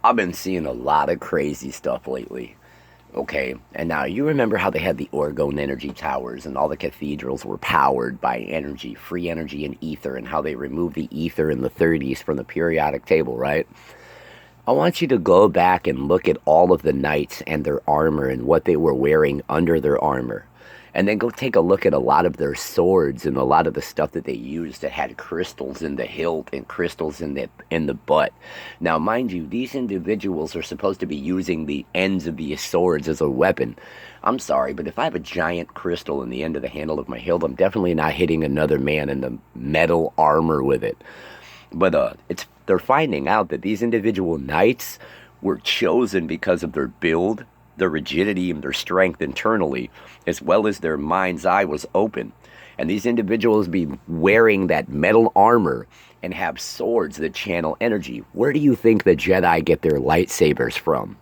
I've been seeing a lot of crazy stuff lately. Okay, and now you remember how they had the orgone energy towers and all the cathedrals were powered by energy, free energy and ether, and how they removed the ether in the 30s from the periodic table, right? I want you to go back and look at all of the knights and their armor and what they were wearing under their armor. And then go take a look at a lot of their swords and a lot of the stuff that they used that had crystals in the hilt and crystals in the butt. Now, mind you, these individuals are supposed to be using the ends of these swords as a weapon. I'm sorry, but if I have a giant crystal in the end of the handle of my hilt, I'm definitely not hitting another man in the metal armor with it. But they're finding out that these individual knights were chosen because of their build, their rigidity, and their strength internally, as well as their mind's eye was open. And these individuals be wearing that metal armor and have swords that channel energy. Where do you think the Jedi get their lightsabers from?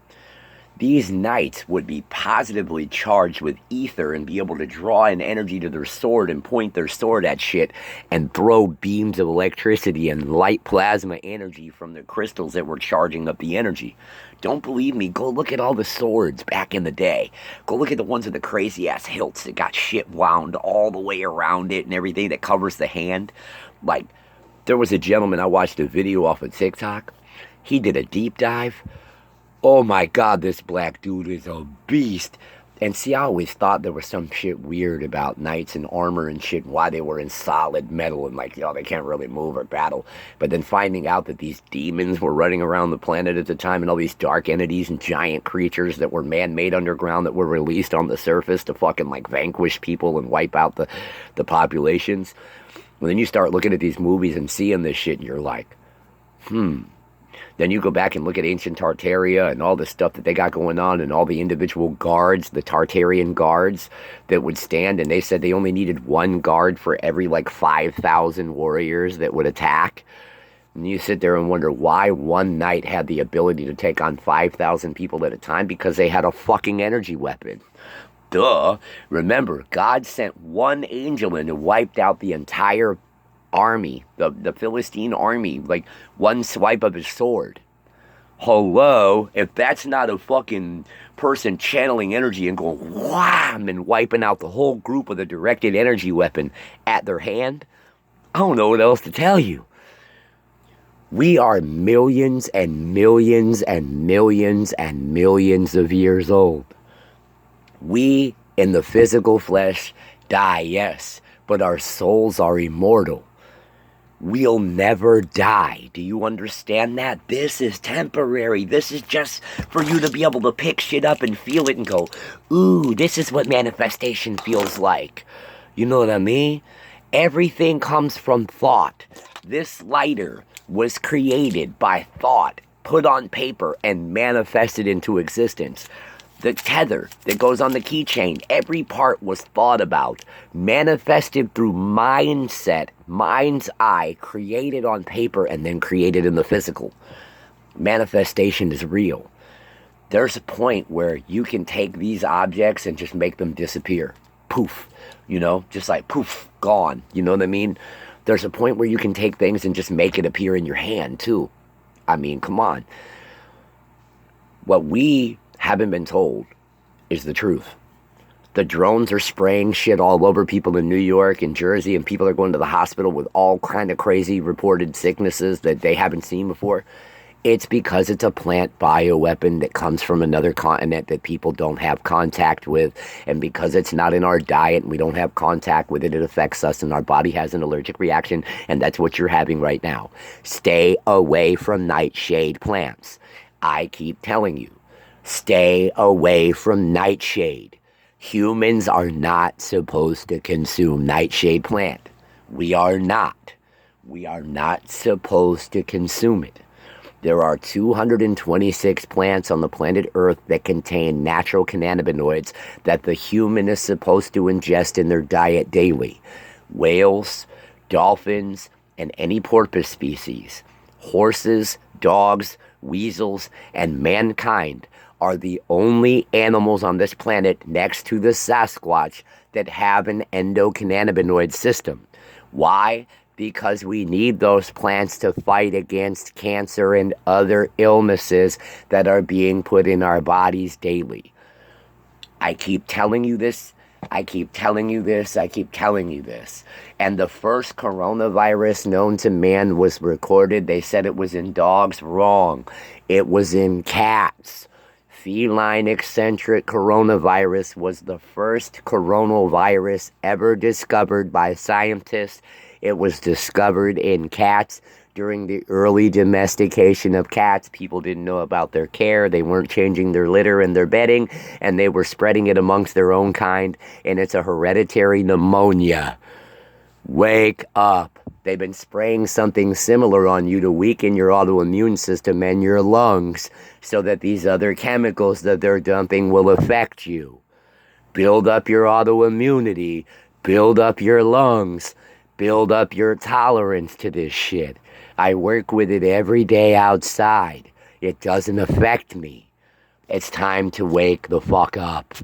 These knights would be positively charged with ether and be able to draw in energy to their sword and point their sword at shit and throw beams of electricity and light plasma energy from the crystals that were charging up the energy. Don't believe me? Go look at all the swords back in the day. Go look at the ones with the crazy ass hilts that got shit wound all the way around it and everything that covers the hand. Like, there was a gentleman, I watched a video off of TikTok. He did a deep dive. Oh my God, this black dude is a beast. And see, I always thought there was some shit weird about knights and armor and shit, why they were in solid metal and like, they can't really move or battle. But then finding out that these demons were running around the planet at the time and all these dark entities and giant creatures that were man-made underground that were released on the surface to fucking like vanquish people and wipe out the populations. Well, then you start looking at these movies and seeing this shit and you're like, Then you go back and look at ancient Tartaria and all the stuff that they got going on and all the individual guards, the Tartarian guards that would stand, and they said they only needed one guard for every like 5,000 warriors that would attack. And you sit there and wonder why one knight had the ability to take on 5,000 people at a time, because they had a fucking energy weapon. Duh. Remember, God sent one angel in and wiped out the entire army, the Philistine army, like one swipe of his sword. Hello? If that's not a fucking person channeling energy and going wham and wiping out the whole group with a directed energy weapon at their hand, I don't know what else to tell you. We are millions and millions and millions and millions of years old. We in the physical flesh die, yes, but our souls are immortal. We'll never die. Do you understand that? This is temporary. This is just for you to be able to pick shit up and feel it and go, ooh, this is what manifestation feels like. You know what I mean? Everything comes from thought. This lighter was created by thought, put on paper, and manifested into existence. The tether that goes on the keychain, every part was thought about, manifested through mindset, mind's eye, created on paper, and then created in the physical. Manifestation is real. There's a point where you can take these objects and just make them disappear. Poof. Just like poof, gone. You know what I mean? There's a point where you can take things and just make it appear in your hand, too. I mean, come on. What we haven't been told is the truth. The drones are spraying shit all over people in New York and Jersey, and people are going to the hospital with all kind of crazy reported sicknesses that they haven't seen before. It's because it's a plant bioweapon that comes from another continent that people don't have contact with, and because it's not in our diet and we don't have contact with it, it affects us and our body has an allergic reaction, and that's what you're having right now. Stay away from nightshade plants. I keep telling you. Stay away from nightshade. Humans are not supposed to consume nightshade plant. We are not. We are not supposed to consume it. There are 226 plants on the planet Earth that contain natural cannabinoids that the human is supposed to ingest in their diet daily. Whales, dolphins, and any porpoise species. Horses, dogs, weasels, and mankind are the only animals on this planet next to the Sasquatch that have an endocannabinoid system. Why? because we need those plants to fight against cancer and other illnesses that are being put in our bodies daily. I keep telling you this. I keep telling you this. I keep telling you this. And the first coronavirus known to man was recorded. They said it was in dogs. Wrong. It was in cats. Feline eccentric coronavirus was the first coronavirus ever discovered by scientists. It was discovered in cats during the early domestication of cats. People didn't know about their care. They weren't changing their litter and their bedding, and they were spreading it amongst their own kind, and it's a hereditary pneumonia. Wake up. They've been spraying something similar on you to weaken your autoimmune system and your lungs so that these other chemicals that they're dumping will affect you. Build up your autoimmunity. Build up your lungs. Build up your tolerance to this shit. I work with it every day outside. It doesn't affect me. It's time to wake the fuck up.